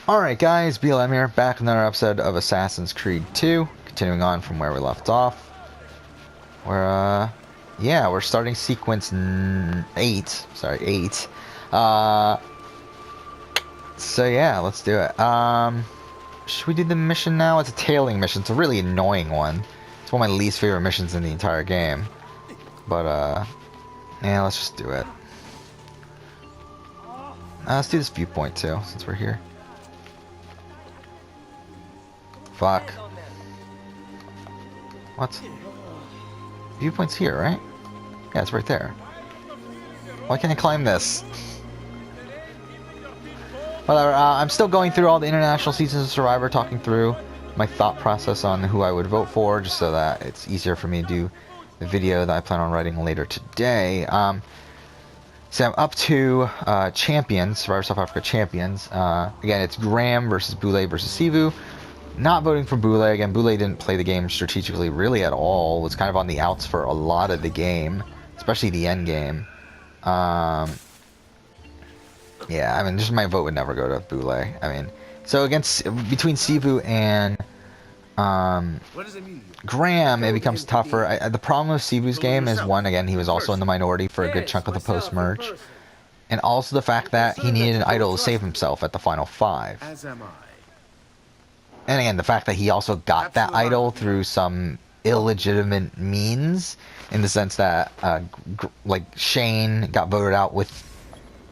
Alright guys, BLM here, back with another episode of Assassin's Creed 2, continuing on from where we left off. We're starting sequence 8, sorry, 8. So yeah, let's do it. Should we do the mission now? It's a tailing mission, it's a really annoying one. It's one of my least favorite missions in the entire game. But, yeah, let's just do it. Let's do this viewpoint too, since we're here. Fuck. What? Viewpoint's here, right? Yeah, it's right there. Why can't I climb this? Whatever, I'm still going through all the international seasons of Survivor, talking through my thought process on who I would vote for, just so that it's easier for me to do the video that I plan on writing later today. So I'm up to champions, Survivor South Africa champions. Again, it's Graham versus Boulay versus Sivu. Not voting for Boulay. Again, Boulay didn't play the game strategically really at all. Was kind of on the outs for a lot of the game, especially the end game. Yeah, I mean, just my vote would never go to Boulay. I mean, so between Sivu and Graham, it becomes tougher. The problem with Sivu's game is, one, again, he was also in the minority for a good chunk of the post-merge. And also the fact that he needed an idol to save himself at the final 5. As am I. And again, the fact that he also got that idol through some illegitimate means, in the sense that, like, Shane got voted out with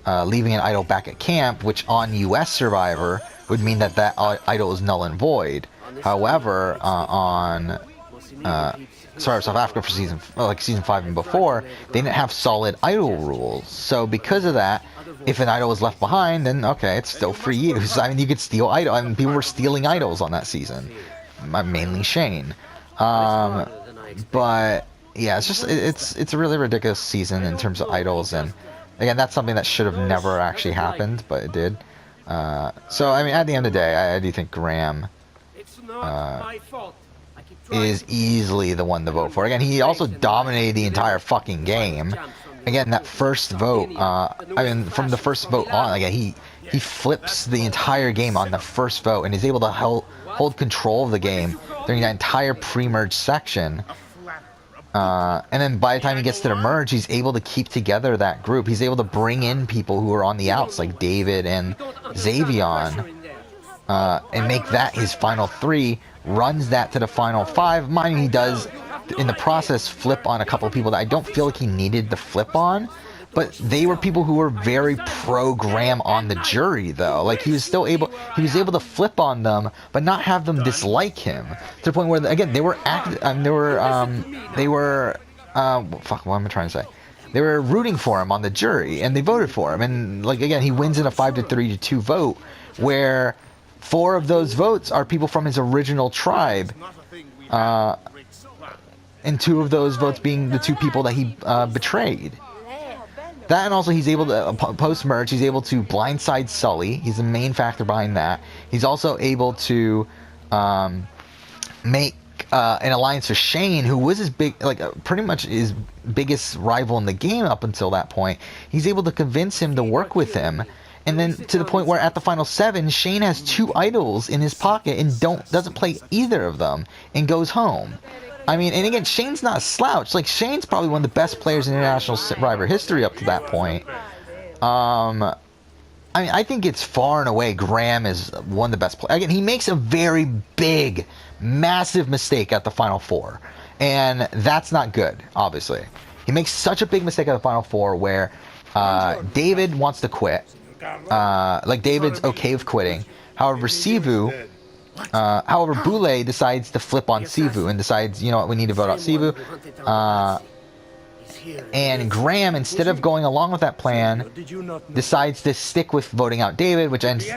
leaving an idol back at camp, which on US Survivor would mean that that idol is null and void. However, on Survivor South Africa for season 5 and before, they didn't have solid idol rules. So because of that, if an idol was left behind, then okay, it's still free use. I mean, you could steal idol. I mean, people were stealing idols on that season, mainly Shane. But yeah, it's a really ridiculous season in terms of idols, and again, that's something that should have never actually happened, but it did. So I mean, at the end of the day, I do think Graham is easily the one to vote for. Again, he also dominated the entire fucking game. Again, that first vote, I mean, from the first vote on, again, he flips the entire game on the first vote and is able to hold control of the game during that entire pre-merge section. And then by the time he gets to the merge, he's able to keep together that group. He's able to bring in people who are on the outs, like David and Xavion, and make that his final 3, runs that to the final 5. Mind you, he does, in the process, flip on a couple of people that I don't feel like he needed to flip on, but they were people who were very pro-Graham on the jury, though. Like, he was able to flip on them, but not have them dislike him, to the point where, again, they were fuck, what am I trying to say? They were rooting for him on the jury, and they voted for him, and, like, again, he wins in a 5-3-2 vote, where 4 of those votes are people from his original tribe, and 2 of those votes being the 2 people that he betrayed. That, and also he's able to, post-merge, he's able to blindside Sully. He's the main factor behind that. He's also able to make an alliance with Shane, who was his pretty much his biggest rival in the game up until that point. He's able to convince him to work with him. And then to the point where at the final 7, Shane has 2 idols in his pocket and doesn't play either of them and goes home. I mean, and again, Shane's not a slouch. Like, Shane's probably one of the best players in international Survivor history up to that point. I mean, I think it's far and away Graham is one of the best players. Again, he makes a very big, massive mistake at the final 4. And that's not good, obviously. He makes such a big mistake at the final 4 where David wants to quit. Like, David's okay with quitting. However, Boulay decides to flip on Sivu and decides, you know what, we need to vote out Sivu. And Graham, instead of going along with that plan, decides to stick with voting out David, which ends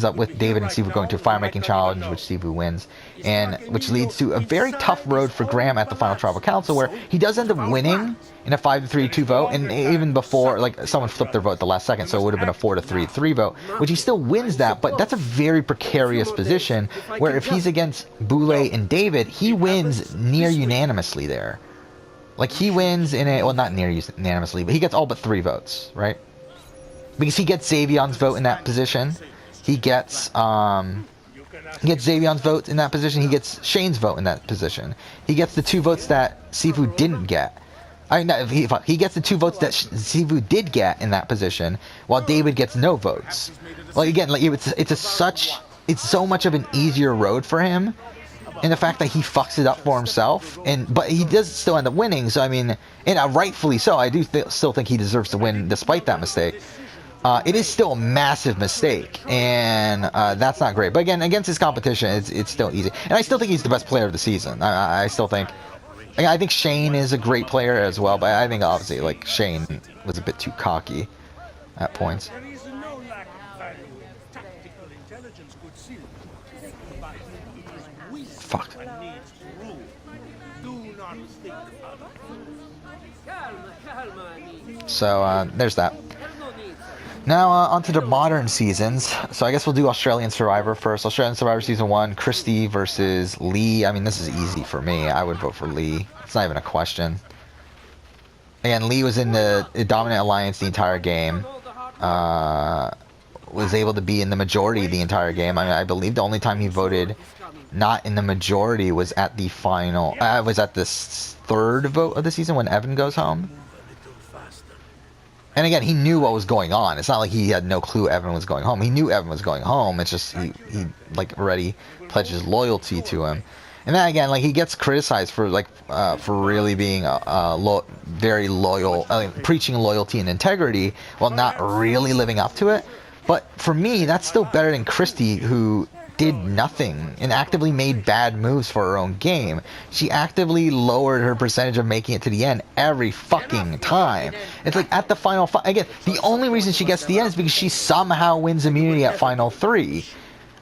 up with David and Sivu going to a fire-making challenge, which Sivu wins, and which leads to a very tough road for Graham at the final tribal council, where he does end up winning in a 5-3-2 vote, and even before, like, someone flipped their vote at the last second, so it would have been a 4-3-3 vote, which he still wins that, but that's a very precarious position, where if he's against Boulay and David, he wins near unanimously there. Like, he wins in a, well, not near unanimously, but he gets all but 3 votes, right? Because he gets Xavion's vote in that position. He gets Xavion's vote in that position. He gets Shane's vote in that position. He gets the 2 votes that Sifu didn't get. He gets the 2 votes that Sifu did get in that position, while David gets no votes. Like again, like it's so much of an easier road for him, and the fact that he fucks it up for himself, but he does still end up winning. So I mean, and rightfully so. I do still think he deserves to win despite that mistake. It is still a massive mistake, and that's not great. But again, against his competition, it's still easy. And I still think he's the best player of the season. I still think. I think Shane is a great player as well, but I think obviously like Shane was a bit too cocky at points. Fuck. So there's that. Now onto the modern seasons. So I guess we'll do Australian Survivor first. Australian Survivor Season 1, Christy versus Lee. I mean, this is easy for me. I would vote for Lee. It's not even a question. Again, Lee was in the dominant alliance the entire game. Was able to be in the majority the entire game. I mean, I believe the only time he voted not in the majority was at the final. Was at the 3rd vote of the season when Evan goes home. And again, he knew what was going on. It's not like he had no clue Evan was going home. He knew Evan was going home. It's just he like already pledged his loyalty to him. And then again, like he gets criticized for really being very loyal, preaching loyalty and integrity while not really living up to it. But for me, that's still better than Christy, who did nothing and actively made bad moves for her own game. She actively lowered her percentage of making it to the end every fucking time. It's like at the final again, the only reason she gets to the end is because she somehow wins immunity at final 3.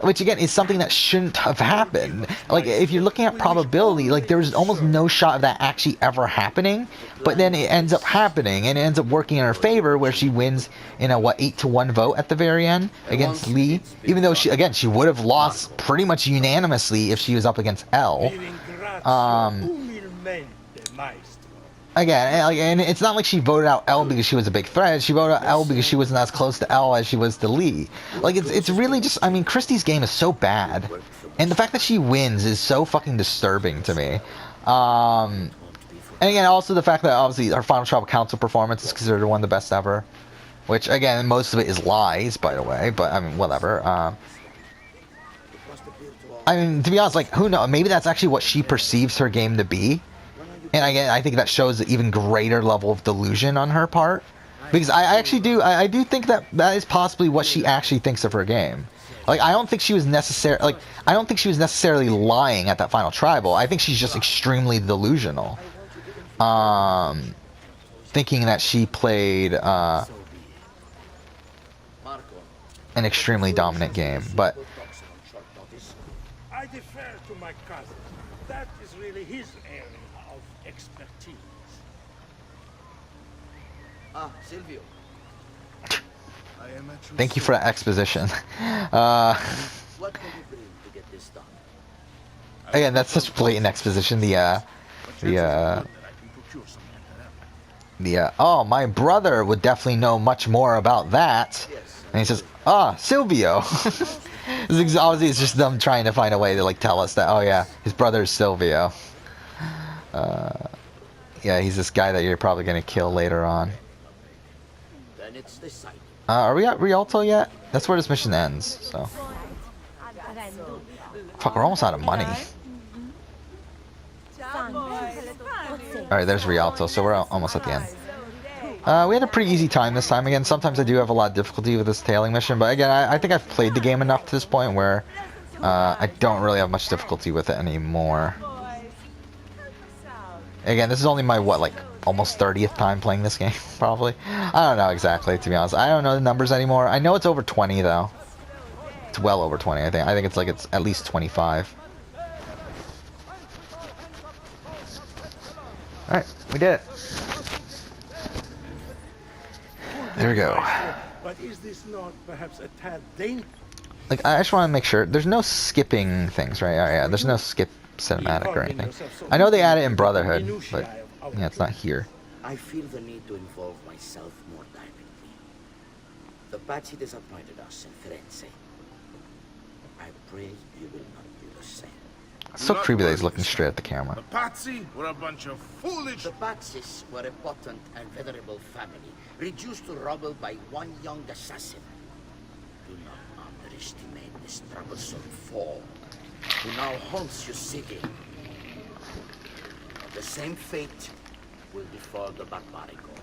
Which again is something that shouldn't have happened. Like if you're looking at probability, like there's almost no shot of that actually ever happening, but then it ends up happening and it ends up working in her favor where she wins in a 8-1 vote at the very end against Lee, even though she would have lost pretty much unanimously if she was up against L. Again, and it's not like she voted out L because she was a big threat. She voted out L because she wasn't as close to L as she was to Lee. Like, it's really just, I mean, Christy's game is so bad. And the fact that she wins is so fucking disturbing to me. And again, also the fact that obviously her Final Tribal Council performance is considered one of the best ever. Which, again, most of it is lies, by the way. But, I mean, whatever. I mean, to be honest, like, who knows? Maybe that's actually what she perceives her game to be. And again, I think that shows an even greater level of delusion on her part, because I do think that is possibly what she actually thinks of her game. Like I don't think she was necessarily lying at that final tribal. I think she's just extremely delusional, thinking that she played an extremely dominant game. But I defer to my cousin. That is really his area of expertise. Silvio. Thank you for that exposition. What can you bring to get this done? Again, that's such blatant exposition. Oh, my brother would definitely know much more about that. And he says, Silvio. Obviously, it's just them trying to find a way to like tell us that, oh yeah, his brother is Silvio. Yeah, he's this guy that you're probably gonna kill later on. Then it's decided. Are we at Rialto yet? That's where this mission ends, so. Fuck, we're almost out of money. Alright, there's Rialto, so we're almost at the end. We had a pretty easy time this time. Again, sometimes I do have a lot of difficulty with this tailing mission, but again, I think I've played the game enough to this point where I don't really have much difficulty with it anymore. Again, this is only my, almost 30th time playing this game, probably. I don't know exactly, to be honest. I don't know the numbers anymore. I know it's over 20, though. It's well over 20, I think. I think it's at least 25. Alright, we did it. There we go. But is this not perhaps a tad dangerous? Like, I just want to make sure. There's no skipping things, right? Oh, yeah, there's no skip cinematic or anything. I know they added it in Brotherhood, but yeah, it's not here. I feel the need to involve myself more directly. The Pazzi disappointed us in Firenze. I pray you will not do the same. It's so creepy that he's looking straight at the camera. The Patsy were a bunch of foolish... The Patsis were a potent and venerable family, reduced to rubble by one young assassin. Do not underestimate this troublesome foe, who now haunts your city. The same fate will befall the Barbarico.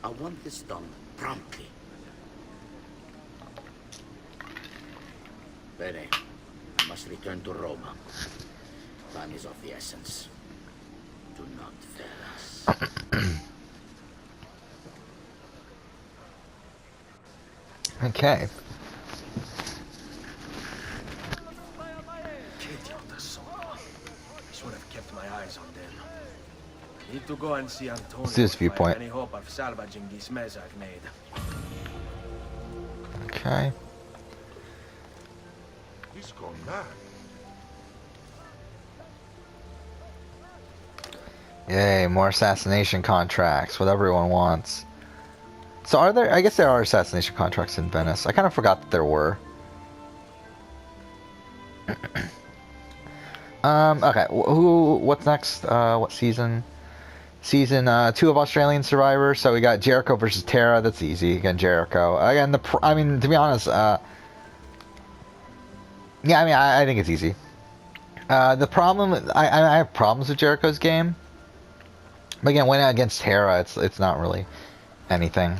I want this done promptly. Bene, I must return to Roma. Time is of the essence. Do not fail us. Okay. I should have kept my eyes on them. Need to go and see Antonio. Let's do this if I have viewpoint. any hope of salvaging this mess I've made. Okay. He's gone mad. Yay, more assassination contracts, what everyone wants. So are there, I guess there are assassination contracts in Venice. I kind of forgot that there were. Okay, what's next? What season? Season 2 of Australian Survivor. So we got Jericho versus Tara. That's easy. Again, Jericho. Again, I mean, to be honest, yeah, I mean, I think it's easy. The problem, I have problems with Jericho's game. But again, when against Tara, it's not really anything.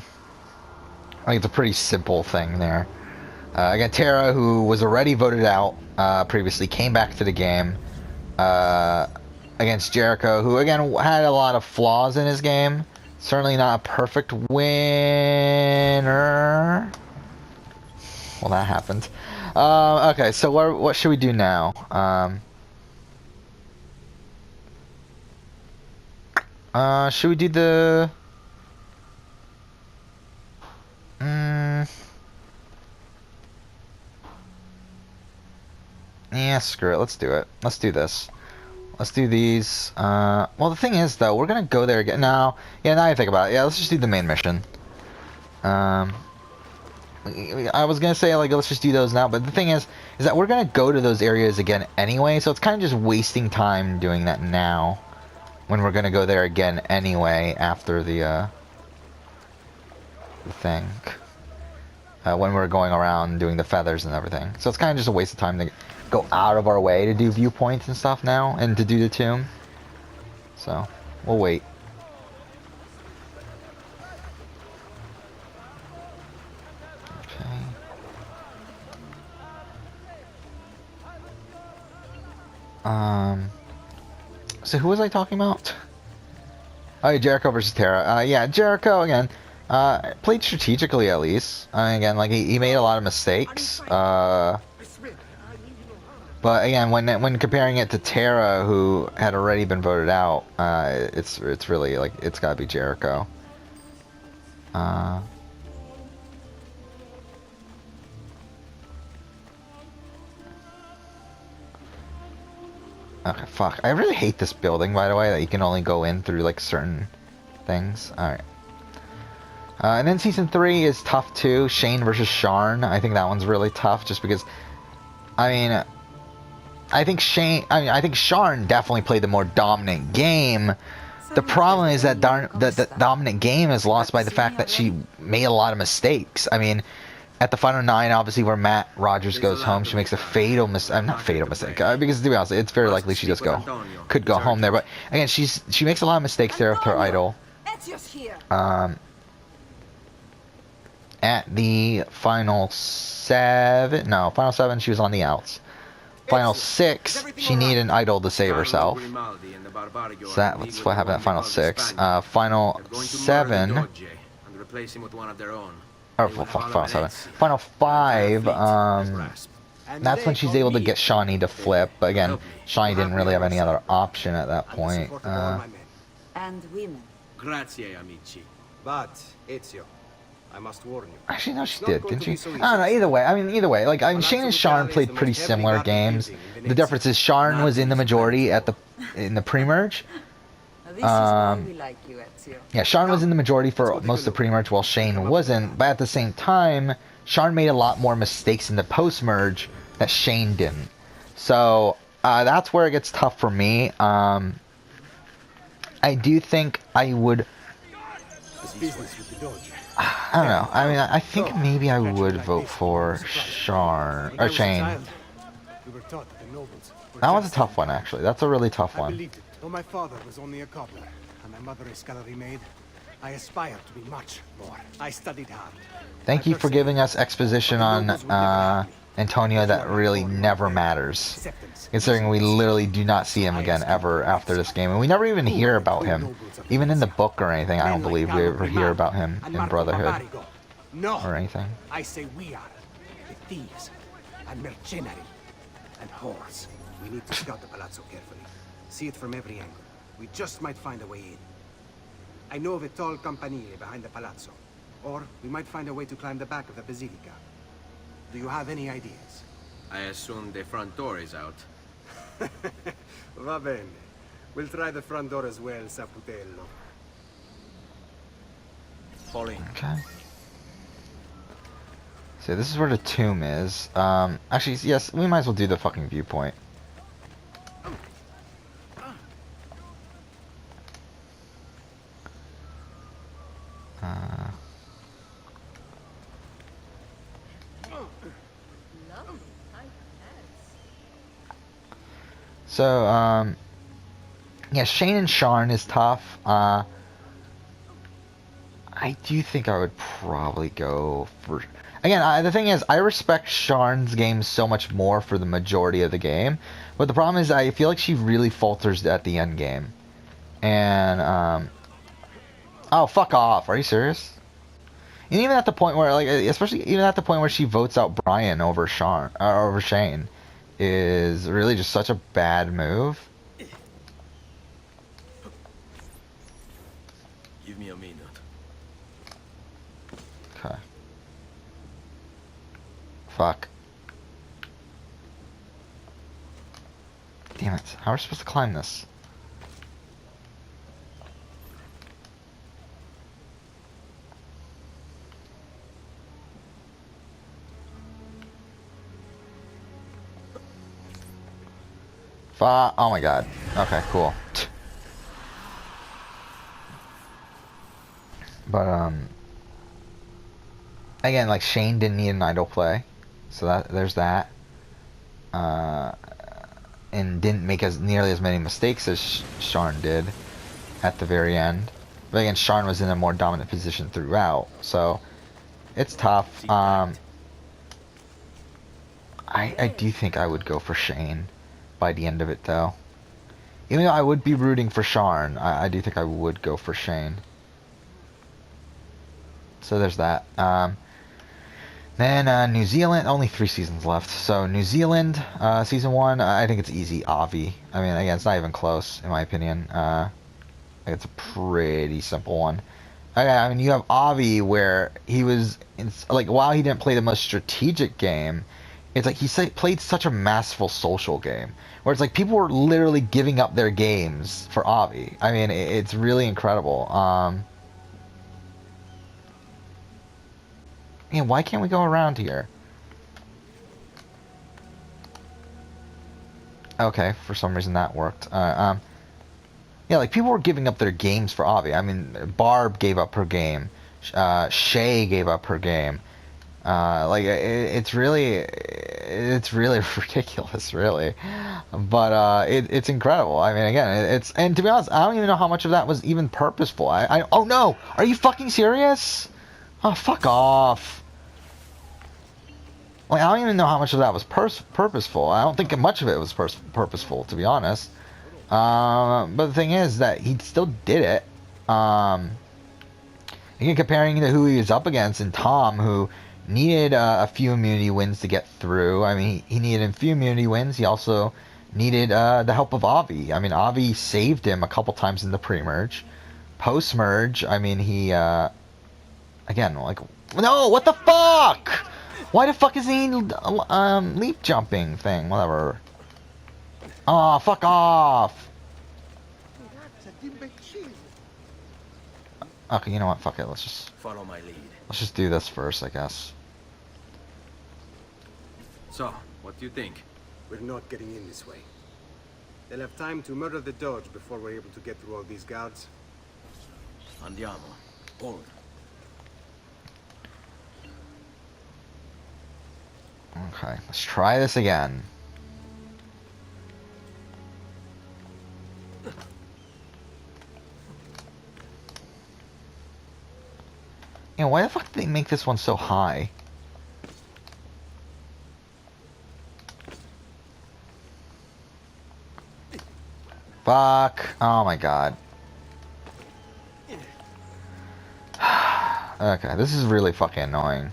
I think it's a pretty simple thing there. Again, Tara, who was already voted out previously, came back to the game against Jericho, who again had a lot of flaws in his game. Certainly not a perfect winner. Well, that happened. Okay, so what should we do now? Should we do the... Yeah, screw it. Let's do it. Let's do this. Let's do these. Well, the thing is, though, we're gonna go there again. Now, yeah, now I think about it. Yeah, let's just do the main mission. I was gonna say, like, let's just do those now, but the thing is that we're gonna go to those areas again anyway, so it's kind of just wasting time doing that now, when we're gonna go there again anyway after the thing. When we're going around doing the feathers and everything. So it's kind of just a waste of time to go out of our way to do viewpoints and stuff now, and to do the tomb. So, we'll wait. Okay. So who was I talking about? Oh, yeah, Jericho versus Tara. Yeah, Jericho, again, played strategically at least. Again, like, he made a lot of mistakes. But again, when comparing it to Tara, who had already been voted out, it's really, like, it's gotta be Jericho. Okay, fuck. I really hate this building, by the way, that you can only go in through, like, certain things. Alright. And then Season 3 is tough, too. Shane versus Sharn. I think that one's really tough, just because... I mean... I think Sharn definitely played the more dominant game. The problem is that the dominant game is lost by the fact that she made a lot of mistakes. I mean... At the final 9, obviously, where Matt Rogers goes home, she makes a fatal mistake. Not fatal mistake, because to be honest, it's very likely she just could go home there. But again, she makes a lot of mistakes there with her idol. At the final 7, no, final 7, she was on the outs. Final 6, she needed an idol to save herself. So that's what happened at final 6. Final 7. Or final 7. Final 5, that's when she's able to get Shawnee to flip. But again, Shawnee didn't really have any other option at that point. And women. Grazie, amici. But, Ezio, I must warn you. Actually, no, she did, didn't she? I don't know, either way. I mean, like, Shane and Sharn played pretty similar games. The difference is Sharn was in the majority in the pre-merge. This is why we like you, Ezio. Yeah, Sharn was in the majority for most of the pre-merge, while Shane wasn't. But at the same time, Sharn made a lot more mistakes in the post-merge that Shane didn't. So that's where it gets tough for me. I do think I would. This business with the Doge. I don't know. I mean, I think maybe I would vote for Sharn When I or was a Shane. child, we were taught that the nobles were That was a just tough one, actually. That's a really tough I one. believed it. Though my father was only a cobbler and my mother a scullery maid, I aspired to be much more. I studied hard. Thank you for giving us exposition on Antonio that really never matters. Considering we literally do not see him again ever after this game. And we never even hear about him. Even in the book or anything, I don't believe we ever hear about him in Brotherhood. No. Or anything. I say we are the thieves and mercenary and whores. We need to scout the palazzo carefully. See it from every angle. We just might find a way in. I know of a tall campanile behind the palazzo. Or we might find a way to climb the back of the basilica. Do you have any ideas? I assume the front door is out. Va bene. We'll try the front door as well, Saputello. Fall in. Okay. So this is where the tomb is. Actually, yes, we might as well do the fucking viewpoint. So, yeah, Shane and Sharn is tough. I do think I would probably go for... Again, the thing is, I respect Sharn's game so much more for the majority of the game. But the problem is, I feel like she really falters at the end game. And, oh, fuck off. Are you serious? And even at the point where, like, especially even at the point where she votes out Brian over over Shane, is really just such a bad move. Give me a minute. Okay. Fuck. Damn it. How are we supposed to climb this? Oh my god. Okay, cool. But, again, like, Shane didn't need an idle play. So there's that. And didn't make nearly as many mistakes as Sharn did at the very end. But again, Sharn was in a more dominant position throughout. So, it's tough. I do think I would go for Shane by the end of it, though. Even though I would be rooting for Sharn, I do think I would go for Shane. So there's that. Then New Zealand, only 3 seasons left. So New Zealand, season 1, I think it's easy, Avi. I mean, again, it's not even close, in my opinion. It's a pretty simple one. I mean, you have Avi, where he was, like, while he didn't play the most strategic game, it's like he played such a masterful social game. Where it's like people were literally giving up their games for Avi. I mean, it's really incredible. Man, why can't we go around here? Okay, for some reason that worked. Yeah, like people were giving up their games for Avi. I mean, Barb gave up her game. Shay gave up her game. Like it's really ridiculous, really. But it's incredible. I mean, again, and to be honest, I don't even know how much of that was even purposeful. Oh no, are you fucking serious? Oh, fuck off. Like, I don't even know how much of that was purposeful. I don't think much of it was purposeful, to be honest. But the thing is that he still did it. Again, comparing to who he was up against, and Tom, who needed a few immunity wins to get through. I mean, he needed a few immunity wins. He also needed the help of Avi. I mean, Avi saved him a couple times in the pre-merge. Post-merge, I mean, he, again, like, no, what the fuck? Why the fuck is he leap jumping thing? Whatever. Oh, fuck off. Okay, you know what? Fuck it. Let's Follow my lead. just do this first, I guess. So, What do you think? We're not getting in this way. They'll have time to murder the Doge before we're able to get through all these guards. Andiamo. Hold. Okay, let's try this again. Yeah, why the fuck did they make this one so high? Fuck. Oh my god. Okay, this is really fucking annoying.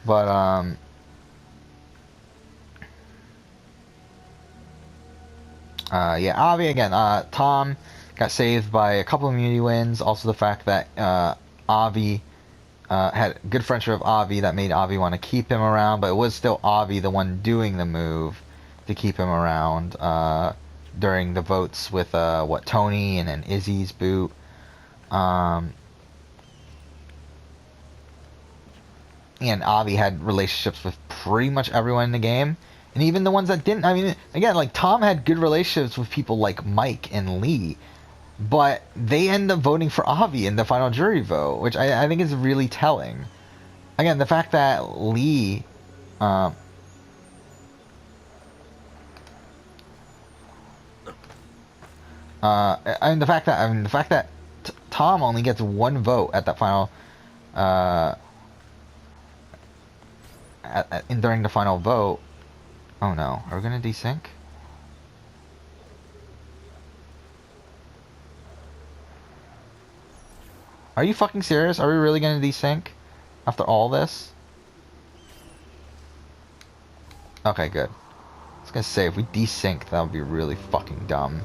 But, yeah, Avi again, Tom got saved by a couple immunity wins. Also the fact that, Avi, had good friendship with Avi that made Avi want to keep him around, but it was still Avi the one doing the move to keep him around, during the votes with, Tony and then Izzy's boot. And Avi had relationships with pretty much everyone in the game. And even the ones that didn't. I mean, again, like, Tom had good relationships with people like Mike and Lee. But they end up voting for Avi in the final jury vote, which I think is really telling. Again, the fact that Lee... and the fact that Tom only gets one vote at that final... during the final vote. Oh no, are we gonna desync? Are you fucking serious? Are we really gonna desync after all this? Okay, good. I was gonna say, if we desync, that would be really fucking dumb.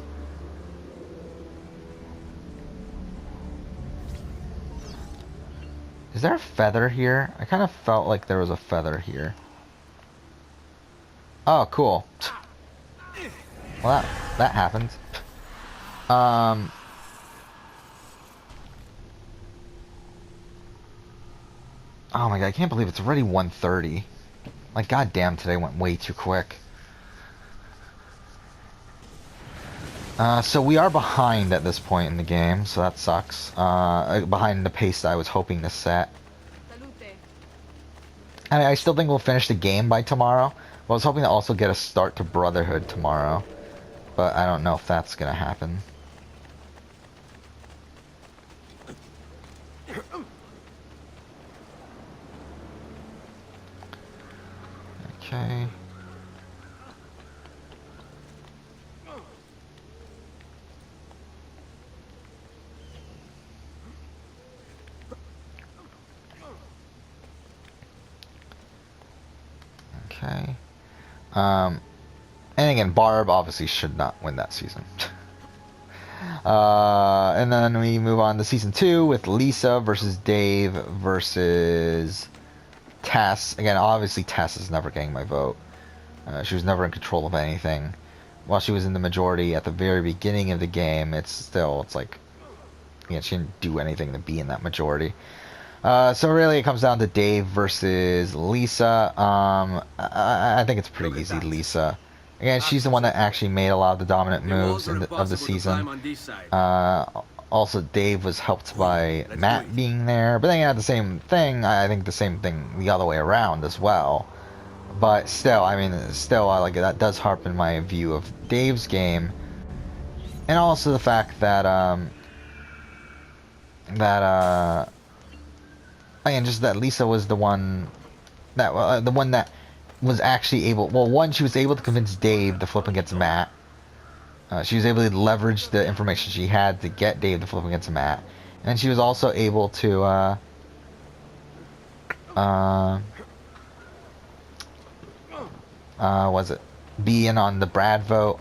Is there a feather here? I kind of felt like there was a feather here. Oh, cool. Well, that happened. Oh my god, I can't believe it's already 1:30. Like, goddamn, today went way too quick. So we are behind at this point in the game, so that sucks. Behind the pace that I was hoping to set. I still think we'll finish the game by tomorrow. I was hoping to also get a start to Brotherhood tomorrow, but I don't know if that's gonna happen. Okay. Okay. And again, Barb obviously should not win that season. And then we move on to season 2 with Lisa versus Dave versus Tess. Again, obviously Tess is never getting my vote. She was never in control of anything. While she was in the majority at the very beginning of the game, it's like, you know, she didn't do anything to be in that majority. So really it comes down to Dave versus Lisa. I think it's pretty easy, Lisa. Again, she's the one that actually made a lot of the dominant moves of the season. Also, Dave was helped by Matt being there. But then you had the same thing, I think the same thing the other way around as well. But still, I mean, like, that does harpen my view of Dave's game. And also the fact that, again, just that Lisa was the one that was actually able. Well, one, she was able to convince Dave to flip against Matt. She was able to leverage the information she had to get Dave to flip against Matt, and she was also able to be in on the Brad vote,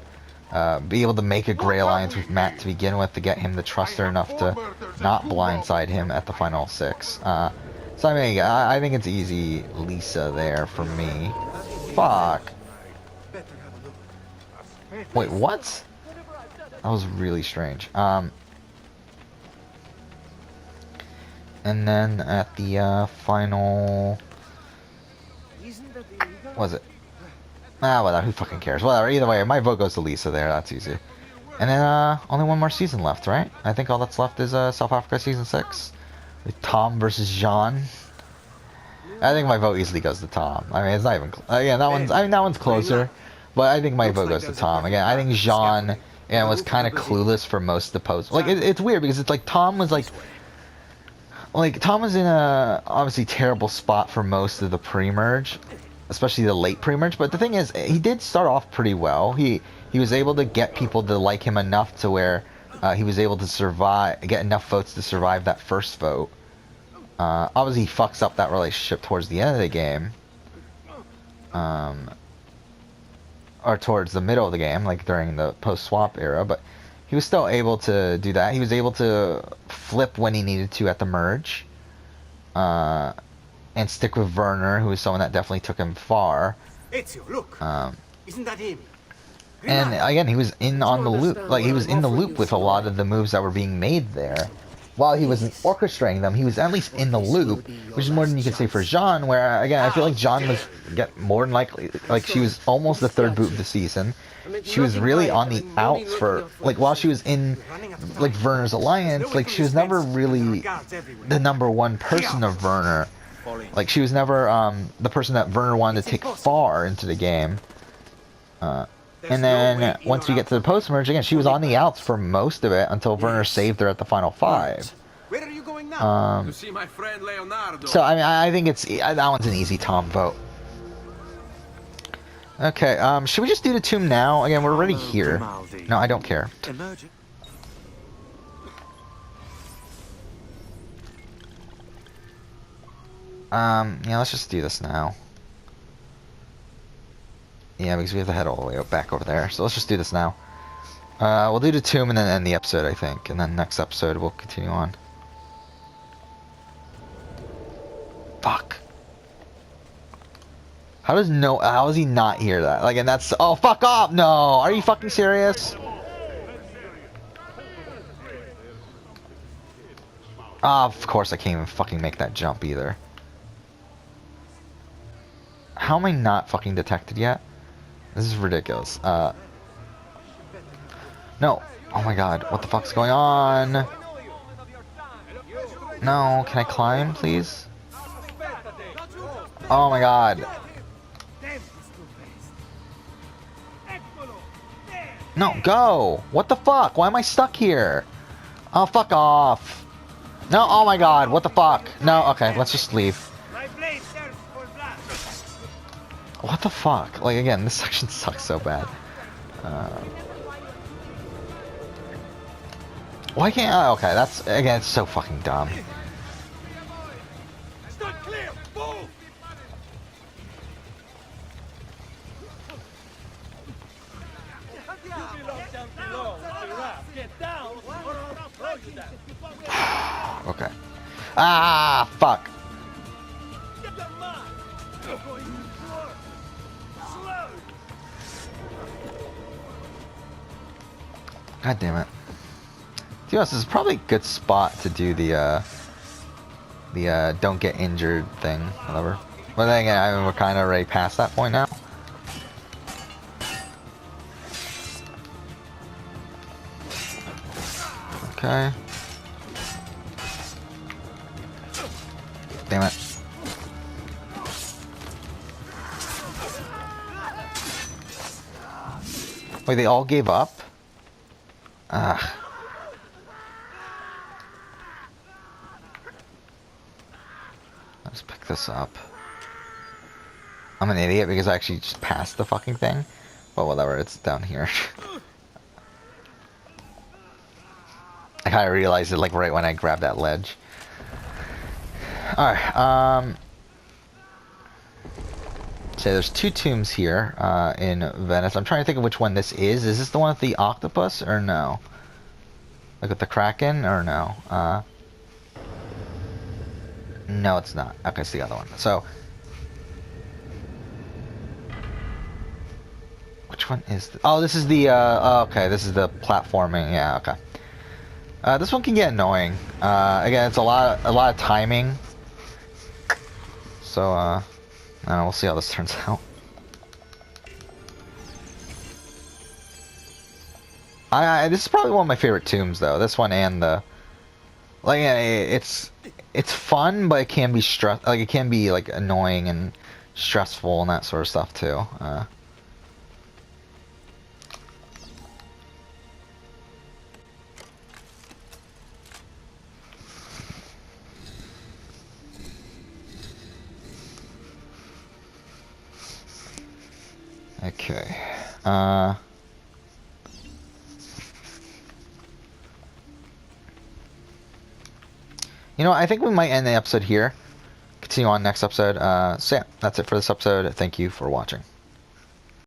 be able to make a gray alliance with Matt to begin with to get him to trust her enough to not blindside him at the final 6. So I mean, I think it's easy Lisa there for me. Fuck. Wait, what? That was really strange. And then at the final... Isn't that Was it? Ah, whatever. Who fucking cares? Whatever. Either way, my vote goes to Lisa there. That's easy. And then only one more season left, right? I think all that's left is South Africa season 6 with Tom versus Jean. I think my vote easily goes to Tom. I mean, it's not even. Again, that one's. I mean, that one's closer, but I think my vote goes to Tom. Again, I think Jean was kind of clueless for most of the posts. Like, it's weird because it's like Tom was like Tom was in a obviously terrible spot for most of the pre-merge, especially the late pre-merge. But the thing is, he did start off pretty well. He was able to get people to like him enough to where he was able to get enough votes to survive that first vote. Obviously, he fucks up that relationship towards the end of the game. Or towards the middle of the game, like during the post-swap era, but he was still able to do that. He was able to flip when he needed to at the merge. And stick with Werner, who was someone that definitely took him far. Ezio, look. Isn't that him? And again, he was in on the loop. Like, he was in the loop with a lot of the moves that were being made there. While he wasn't orchestrating them, he was at least in the loop, which is more than you could say for Jean, where, again, I feel like Jean was more than likely, like, she was almost the third boot of the season. She was really on the outs for, like, while she was in, like, Werner's alliance, like, she was never really the #1 person of Werner. Like, she was never, the person that Werner wanted to take far into the game. And then, once we get to the post-merge, again, she was on the outs for most of it until Werner saved her at the final 5. Where are you going now? To see my friend Leonardo. So, I mean, I think that one's an easy Tom vote. Okay, should we just do the tomb now? Again, we're already here. No, I don't care. Yeah, let's just do this now. Yeah, because we have to head all the way back over there. So let's just do this now. We'll do the tomb and then end the episode, I think. And then next episode we'll continue on. Fuck. How does he not hear that? Like, and that's, oh, fuck off! No! Are you fucking serious? Of course I can't even fucking make that jump either. How am I not fucking detected yet? This is ridiculous. No. Oh my god. What the fuck's going on? No. Can I climb, please? Oh my god. No, go! What the fuck? Why am I stuck here? Oh, fuck off. No, oh my god. What the fuck? No, okay. Let's just leave. What the fuck? Like, again, this section sucks so bad. Why can't I? Okay, that's, again, it's so fucking dumb. Okay. Ah, fuck. God damn it. To be honest, this is probably a good spot to do the don't get injured thing, whatever. But then again, I mean, we're kind of already past that point now. Okay. Damn it. Wait, they all gave up? Ugh. Let's pick this up. I'm an idiot because I actually just passed the fucking thing. But whatever, it's down here. I kind of realized it like right when I grabbed that ledge. Alright, so there's 2 tombs here in Venice. I'm trying to think of which one this is. Is this the one with the octopus or no? Like with the Kraken or no? No, it's not. Okay, it's the other one. So, which one is? Oh, this is the. Okay, this is the platforming. Yeah, okay. This one can get annoying. Again, it's a lot of timing. So, I don't know, we'll see how this turns out. This is probably one of my favorite tombs, though. This one and the like. It's fun, but it can be it can be like annoying and stressful and that sort of stuff too. Okay. You know, I think we might end the episode here. Continue on next episode. So yeah, that's it for this episode. Thank you for watching.